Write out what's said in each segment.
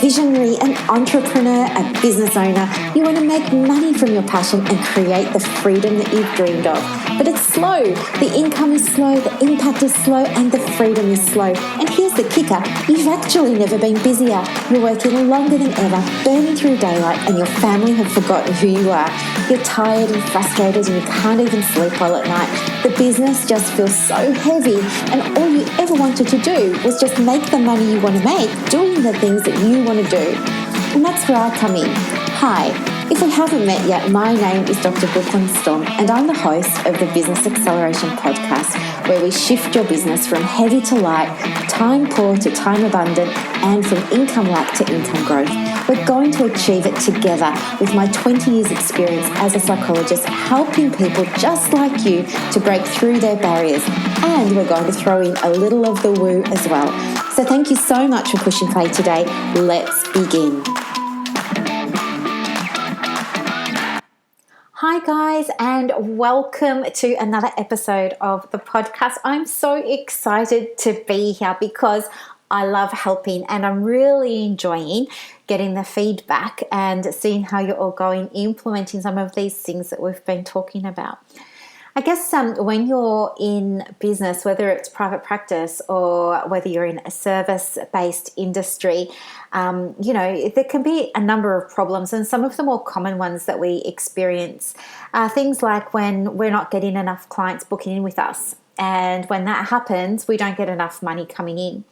visionary, an entrepreneur, a business owner. You want to make money from your passion and create the freedom that you've dreamed of. But it's slow. The income is slow, the impact is slow, and the freedom is slow. And here's the kicker. You've actually never been busier. You're working longer than ever, burning through daylight, and your family have forgotten who you are. You're tired and frustrated and you can't even sleep well at night. The business just feels so heavy, and all you ever wanted to do was just make the money you want to make doing the things that you want to do. And that's where I come in. Hi, if we haven't met yet, my name is Dr. Brooklyn Storme, and I'm the host of the Business Acceleration Podcast, where we shift your business from heavy to light, time poor to time abundant, and from income lack to income growth. We're going to achieve it together with my 20 years experience as a psychologist, helping people just like you to break through their barriers. And we're going to throw in a little of the woo as well. So thank you so much for pushing play today. Let's begin. Hi guys, and welcome to another episode of the podcast. I'm so excited to be here because I love helping, and I'm really enjoying getting the feedback and seeing how you're all going, implementing some of these things that we've been talking about. I guess when you're in business, whether it's private practice or whether you're in a service-based industry, there can be a number of problems, and some of the more common ones that we experience are things like when we're not getting enough clients booking in with us, and when that happens, we don't get enough money coming in.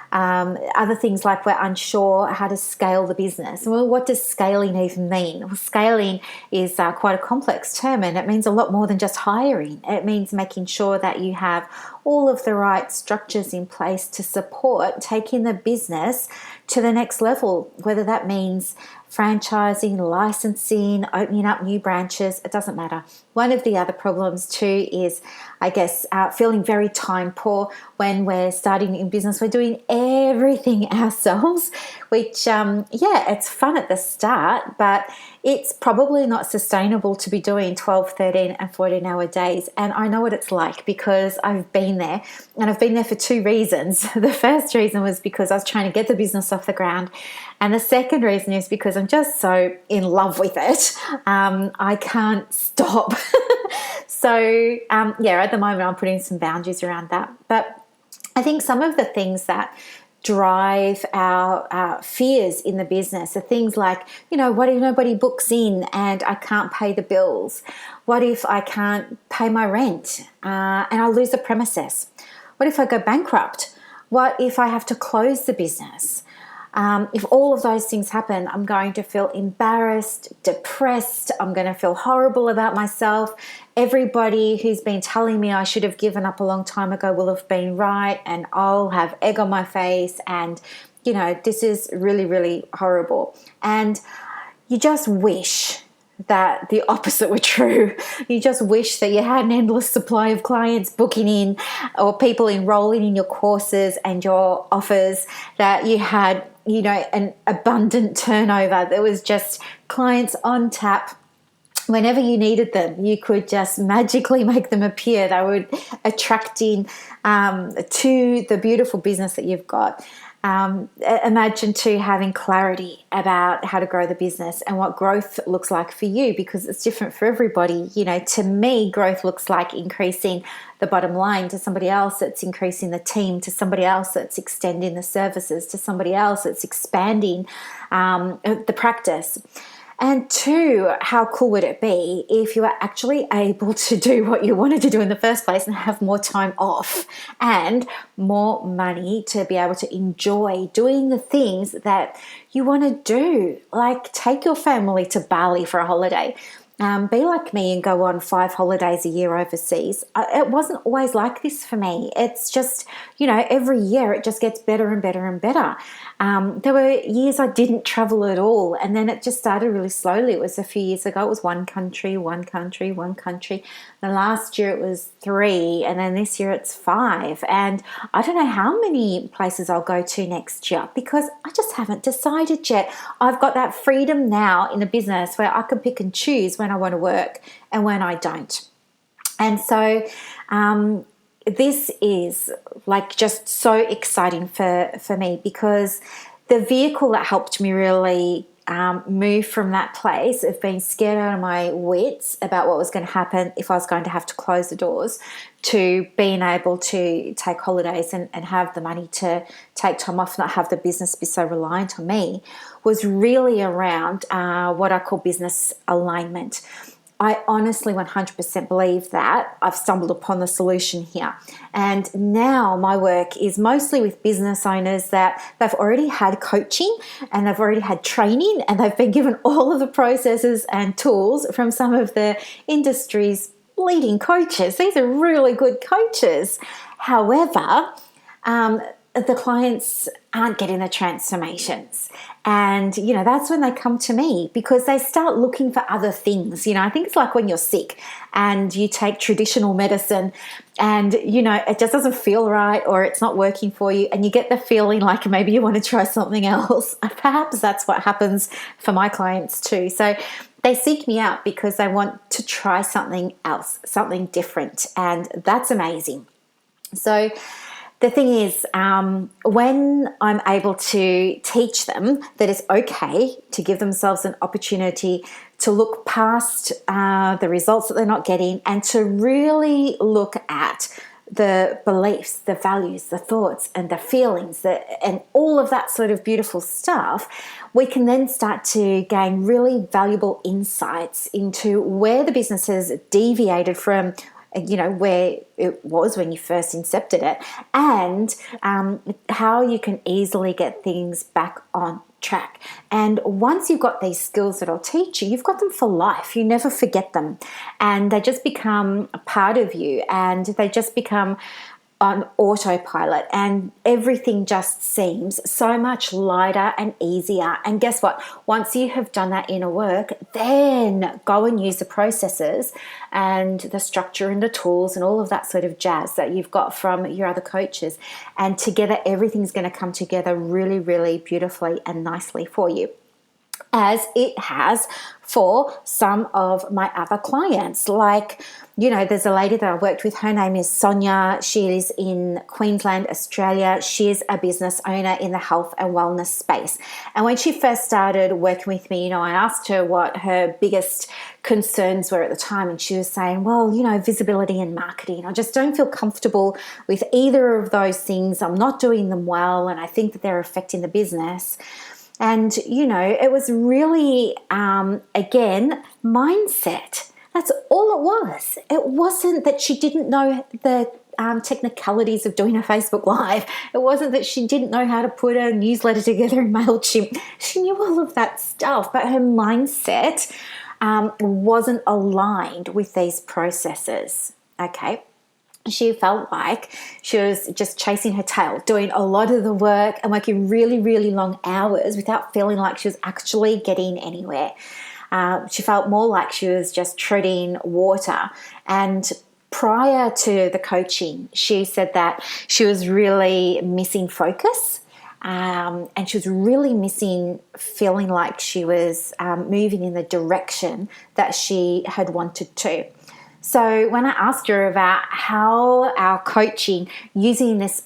Other things like we're unsure how to scale the business. Well, what does scaling even mean? Well, scaling is quite a complex term, and it means a lot more than just hiring. It means making sure that you have all of the right structures in place to support taking the business to the next level, whether that means franchising, licensing, opening up new branches, it doesn't matter. One of the other problems too is, I guess, feeling very time poor when we're starting in business. We're doing everything ourselves, which, it's fun at the start, but it's probably not sustainable to be doing 12, 13 and 14-hour days. And I know what it's like because I've been there, and I've been there for two reasons. The first reason was because I was trying to get the business off the ground. And the second reason is because I'm just so in love with it. I can't stop. So, at the moment I'm putting some boundaries around that. But I think some of the things that drive our fears in the business are things like, what if nobody books in and I can't pay the bills? What if I can't pay my rent and I lose the premises? What if I go bankrupt? What if I have to close the business? If all of those things happen, I'm going to feel embarrassed, depressed. I'm going to feel horrible about myself. Everybody who's been telling me I should have given up a long time ago will have been right, and I'll have egg on my face. And, this is really, really horrible. And you just wish that the opposite were true. You just wish that you had an endless supply of clients booking in or people enrolling in your courses and your offers, that you had, an abundant turnover. There was just clients on tap. Whenever you needed them, you could just magically make them appear. They would attract in to the beautiful business that you've got. Imagine too having clarity about how to grow the business and what growth looks like for you, because it's different for everybody. To me, growth looks like increasing the bottom line. To somebody else, it's increasing the team. To somebody else, it's extending the services. To somebody else, it's expanding the practice. And two, how cool would it be if you were actually able to do what you wanted to do in the first place and have more time off and more money to be able to enjoy doing the things that you want to do, like take your family to Bali for a holiday. Be like me and go on 5 holidays a year overseas. It wasn't always like this for me. It's just, every year it just gets better and better and better. There were years I didn't travel at all, and then it just started really slowly. It was a few years ago. It was one country. The last year it was 3, and then this year it's 5. And I don't know how many places I'll go to next year because I just haven't decided yet. I've got that freedom now in the business where I can pick and choose when I want to work and when I don't. And so this is like just so exciting for me because the vehicle that helped me really move from that place of being scared out of my wits about what was going to happen if I was going to have to close the doors, to being able to take holidays and have the money to take time off, not have the business be so reliant on me, was really around what I call business alignment. I honestly 100% believe that I've stumbled upon the solution here. And now my work is mostly with business owners that they've already had coaching and they've already had training and they've been given all of the processes and tools from some of the industry's leading coaches. These are really good coaches. However, the clients aren't getting the transformations. And, that's when they come to me, because they start looking for other things. I think it's like when you're sick and you take traditional medicine and, it just doesn't feel right or it's not working for you, and you get the feeling like maybe you want to try something else. Perhaps that's what happens for my clients too. So they seek me out because they want to try something else, something different, and that's amazing. So the thing is, when I'm able to teach them that it's okay to give themselves an opportunity to look past the results that they're not getting and to really look at the beliefs, the values, the thoughts and the feelings and all of that sort of beautiful stuff, we can then start to gain really valuable insights into where the business has deviated from where it was when you first incepted it, and how you can easily get things back on track. And once you've got these skills that I'll teach you, you've got them for life. You never forget them, and they just become a part of you, and they just become on autopilot, and everything just seems so much lighter and easier. And guess what? Once you have done that inner work, then go and use the processes and the structure and the tools and all of that sort of jazz that you've got from your other coaches. And together, everything's going to come together really, really beautifully and nicely for you, as it has for some of my other clients. Like, there's a lady that I worked with. Her name is Sonia. She is in Queensland, Australia. She is a business owner in the health and wellness space. And when she first started working with me, I asked her what her biggest concerns were at the time. And she was saying, well, visibility and marketing. I just don't feel comfortable with either of those things. I'm not doing them well, and I think that they're affecting the business. And, it was really, again, mindset. That's all it was. It wasn't that she didn't know the technicalities of doing a Facebook Live. It wasn't that she didn't know how to put a newsletter together in MailChimp. She knew all of that stuff, but her mindset wasn't aligned with these processes, okay? She felt like she was just chasing her tail, doing a lot of the work and working really, really long hours without feeling like she was actually getting anywhere. She felt more like she was just treading water. And prior to the coaching, she said that she was really missing focus, and she was really missing feeling like she was moving in the direction that she had wanted to. So when I asked her about how our coaching using this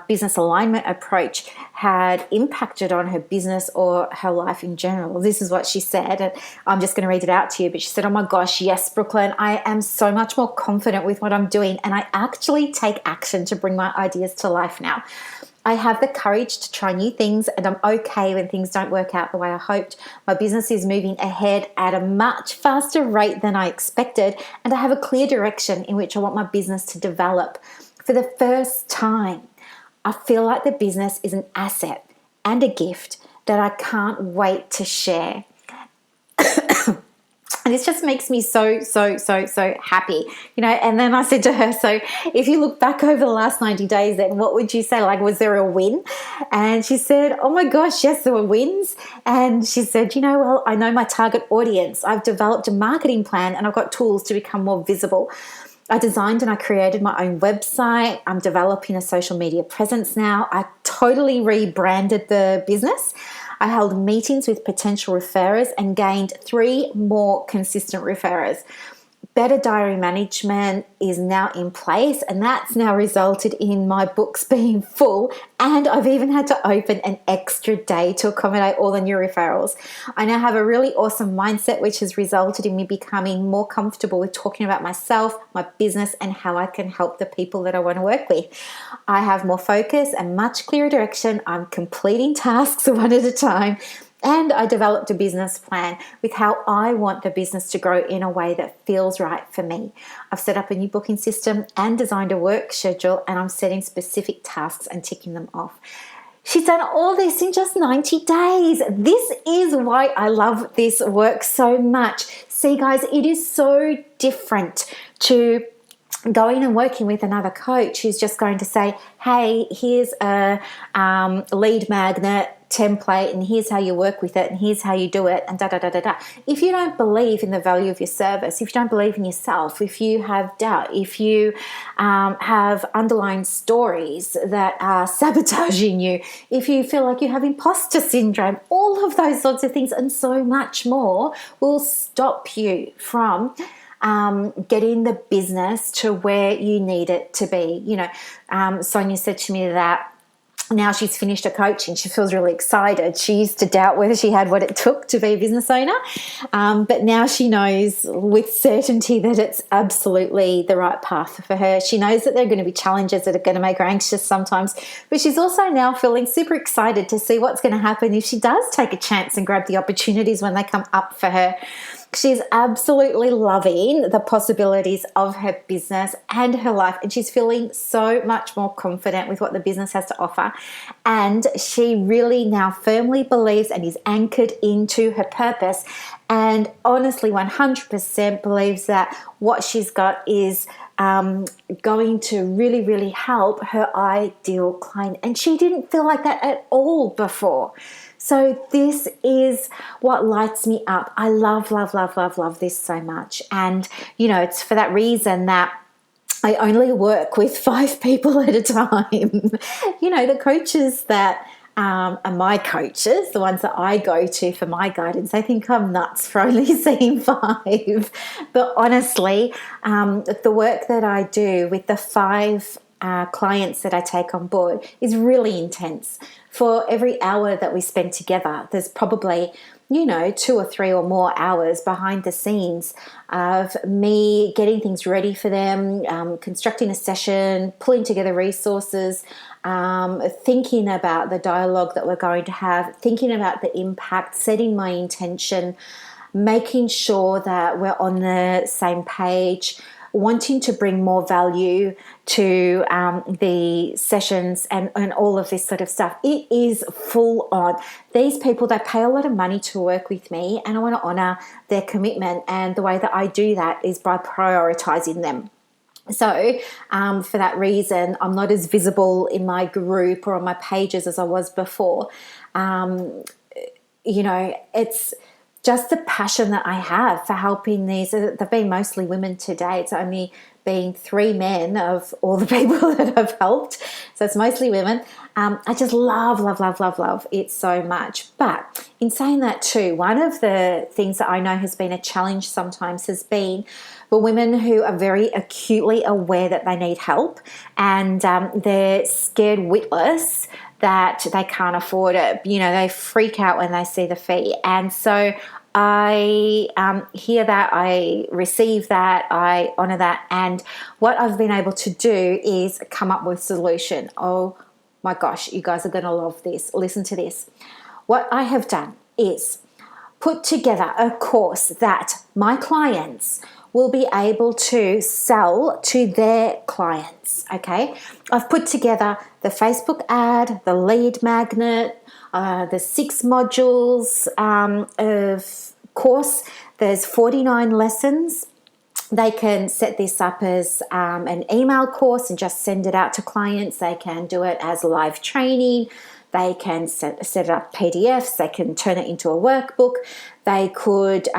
business alignment approach had impacted on her business or her life in general, this is what she said, and I'm just going to read it out to you. But she said, oh my gosh, yes, Brooklyn, I am so much more confident with what I'm doing, and I actually take action to bring my ideas to life now. I have the courage to try new things, and I'm okay when things don't work out the way I hoped. My business is moving ahead at a much faster rate than I expected, and I have a clear direction in which I want my business to develop. For the first time, I feel like the business is an asset and a gift that I can't wait to share. And this just makes me so happy, and then I said to her, so if you look back over the last 90 days, then what would you say? Like, was there a win? And she said, oh my gosh, yes, there were wins. And she said, well, I know my target audience. I've developed a marketing plan and I've got tools to become more visible. I designed and I created my own website. I'm developing a social media presence now. I totally rebranded the business. I held meetings with potential referrers and gained 3 more consistent referrers. better diary management is now in place, and that's now resulted in my books being full, and I've even had to open an extra day to accommodate all the new referrals. I now have a really awesome mindset, which has resulted in me becoming more comfortable with talking about myself, my business, and how I can help the people that I want to work with. I have more focus and much clearer direction. I'm completing tasks one at a time. And I developed a business plan with how I want the business to grow in a way that feels right for me. I've set up a new booking system and designed a work schedule, and I'm setting specific tasks and ticking them off. She's done all this in just 90 days. This is why I love this work so much. See, guys, it is so different to going and working with another coach who's just going to say, hey, here's a lead magnet template, and here's how you work with it, and here's how you do it, and da-da-da-da-da. If you don't believe in the value of your service, if you don't believe in yourself, if you have doubt, if you have underlying stories that are sabotaging you, if you feel like you have imposter syndrome, all of those sorts of things and so much more will stop you from getting the business to where you need it to be. Sonia said to me that now she's finished her coaching, she feels really excited. She used to doubt whether she had what it took to be a business owner, but now she knows with certainty that it's absolutely the right path for her. She knows that there are going to be challenges that are going to make her anxious sometimes, but she's also now feeling super excited to see what's going to happen if she does take a chance and grab the opportunities when they come up for her. She's absolutely loving the possibilities of her business and her life, and she's feeling so much more confident with what the business has to offer. And she really now firmly believes and is anchored into her purpose, and honestly 100% believes that what she's got is going to really, really help her ideal client. And she didn't feel like that at all before. So this is what lights me up. I love, love, love, love, love this so much. And, it's for that reason that I only work with 5 people at a time. The coaches that are my coaches, the ones that I go to for my guidance, they think I'm nuts for only seeing 5. But honestly, the work that I do with the 5 clients that I take on board is really intense. For every hour that we spend together, there's probably, 2 or 3 or more hours behind the scenes of me getting things ready for them, constructing a session, pulling together resources, thinking about the dialogue that we're going to have, thinking about the impact, setting my intention, making sure that we're on the same page, wanting to bring more value to the sessions and all of this sort of stuff. It is full on. These people, they pay a lot of money to work with me, and I want to honour their commitment, and the way that I do that is by prioritising them. So for that reason, I'm not as visible in my group or on my pages as I was before. It's just the passion that I have for helping these. They've been mostly women today. It's only been 3 men of all the people that I've helped. So it's mostly women. I just love, love, love, love, love it so much. But in saying that too, one of the things that I know has been a challenge sometimes has been for women who are very acutely aware that they need help, and they're scared witless that they can't afford it. They freak out when they see the fee. And so I hear that, I receive that, I honour that. And what I've been able to do is come up with a solution. Oh my gosh, you guys are going to love this. Listen to this. What I have done is put together a course that my clients will be able to sell to their clients, okay? I've put together the Facebook ad, the lead magnet, the 6 modules of course. There's 49 lessons. They can set this up as an email course and just send it out to clients. They can do it as live training. They can set it up PDFs. They can turn it into a workbook. They could,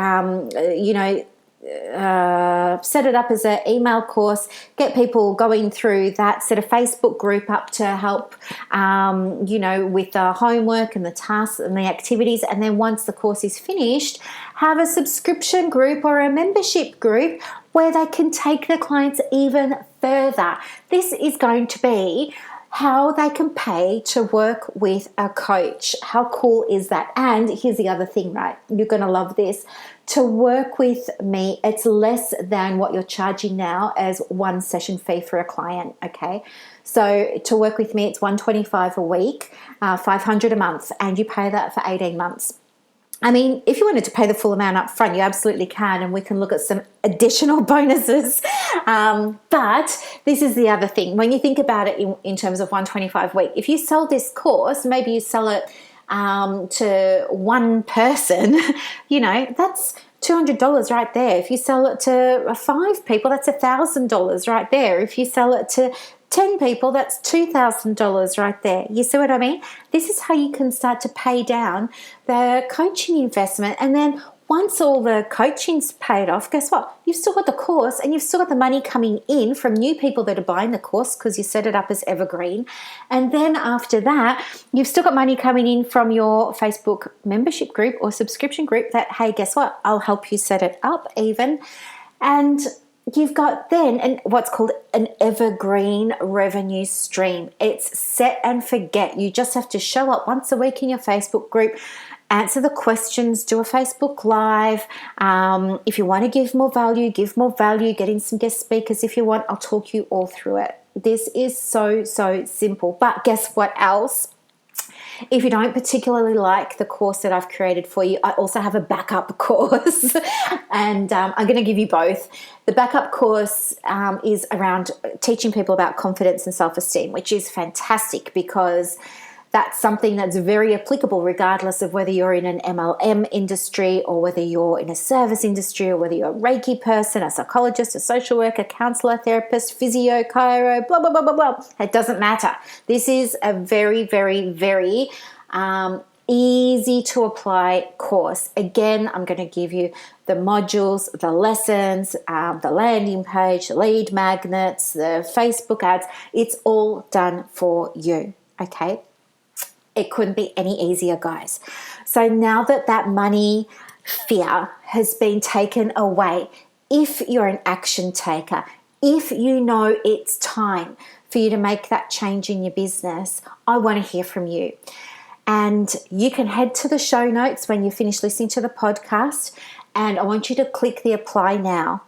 set it up as an email course, get people going through that, set a Facebook group up to help, with the homework and the tasks and the activities. And then once the course is finished, have a subscription group or a membership group where they can take their clients even further. This is going to be how they can pay to work with a coach. How cool is that? And here's the other thing, right? You're going to love this. To work with me, it's less than what you're charging now as one session fee for a client, okay? So to work with me, it's $125 a week, $500 a month, and you pay that for 18 months. I mean, if you wanted to pay the full amount up front, you absolutely can, and we can look at some additional bonuses. But this is the other thing. When you think about it in terms of $125 a week, if you sell this course, maybe you sell it to one person, that's $200 right there. If you sell it to 5 people, that's $1,000 right there. If you sell it to 10 people, that's $2,000 right there. You see what I mean? This is how you can start to pay down the coaching investment. And then once all the coaching's paid off, guess what? You've still got the course and you've still got the money coming in from new people that are buying the course because you set it up as evergreen. And then after that, you've still got money coming in from your Facebook membership group or subscription group that, hey, guess what? I'll help you set it up even. And you've got then what's called an evergreen revenue stream. It's set and forget. You just have to show up once a week in your Facebook group, answer the questions, do a Facebook Live. If you want to give more value, get in some guest speakers if you want. I'll talk you all through it. This is so, so simple. But guess what else? If you don't particularly like the course that I've created for you, I also have a backup course and I'm going to give you both. The backup course is around teaching people about confidence and self-esteem, which is fantastic because that's something that's very applicable regardless of whether you're in an MLM industry or whether you're in a service industry or whether you're a Reiki person, a psychologist, a social worker, counselor, therapist, physio, chiro, blah, blah, blah, blah, blah. It doesn't matter. This is a very, very, very easy to apply course. Again, I'm going to give you the modules, the lessons, the landing page, the lead magnets, the Facebook ads. It's all done for you, okay? It couldn't be any easier, guys. So now that money fear has been taken away, if you're an action taker, if you know it's time for you to make that change in your business, I want to hear from you. And you can head to the show notes when you finish listening to the podcast, and I want you to click the apply now.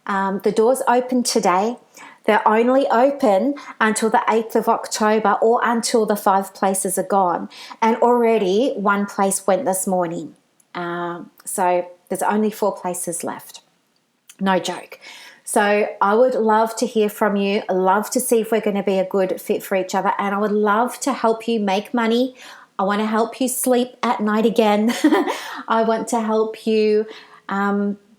The doors open today. They're only open until the 8th of October or until the 5 places are gone. And already 1 place went this morning. So there's only 4 places left. No joke. So I would love to hear from you. I love to see if we're going to be a good fit for each other. And I would love to help you make money. I want to help you sleep at night again. I want to help you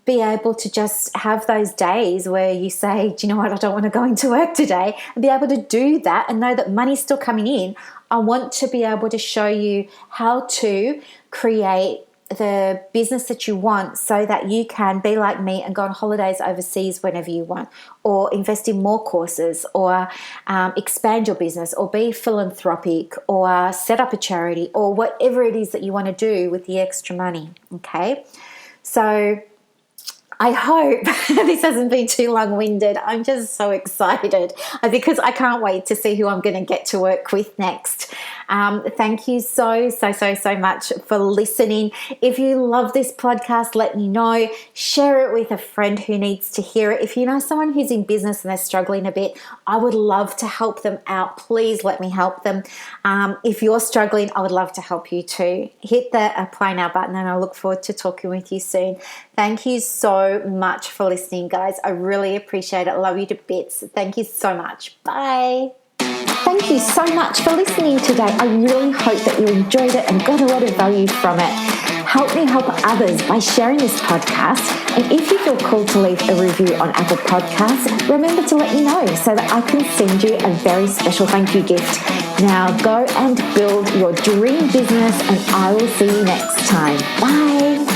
be able to just have those days where you say, do you know what, I don't want to go into work today, and be able to do that and know that money's still coming in. I want to be able to show you how to create the business that you want so that you can be like me and go on holidays overseas whenever you want, or invest in more courses, or expand your business, or be philanthropic, or set up a charity, or whatever it is that you want to do with the extra money, okay? So I hope this hasn't been too long-winded. I'm just so excited because I can't wait to see who I'm going to get to work with next. Thank you so much for listening. If you love this podcast, let me know. Share it with a friend who needs to hear it. If you know someone who's in business and they're struggling a bit, I would love to help them out. Please let me help them. If you're struggling, I would love to help you too. Hit the apply now button and I look forward to talking with you soon. Thank you so much for listening, guys. I really appreciate it. Love you to bits. Thank you so much. Bye. Thank you so much for listening today. I really hope that you enjoyed it and got a lot of value from it. Help me help others by sharing this podcast. And if you feel called to leave a review on Apple Podcasts, remember to let me know so that I can send you a very special thank you gift. Now go and build your dream business, and I will see you next time. Bye.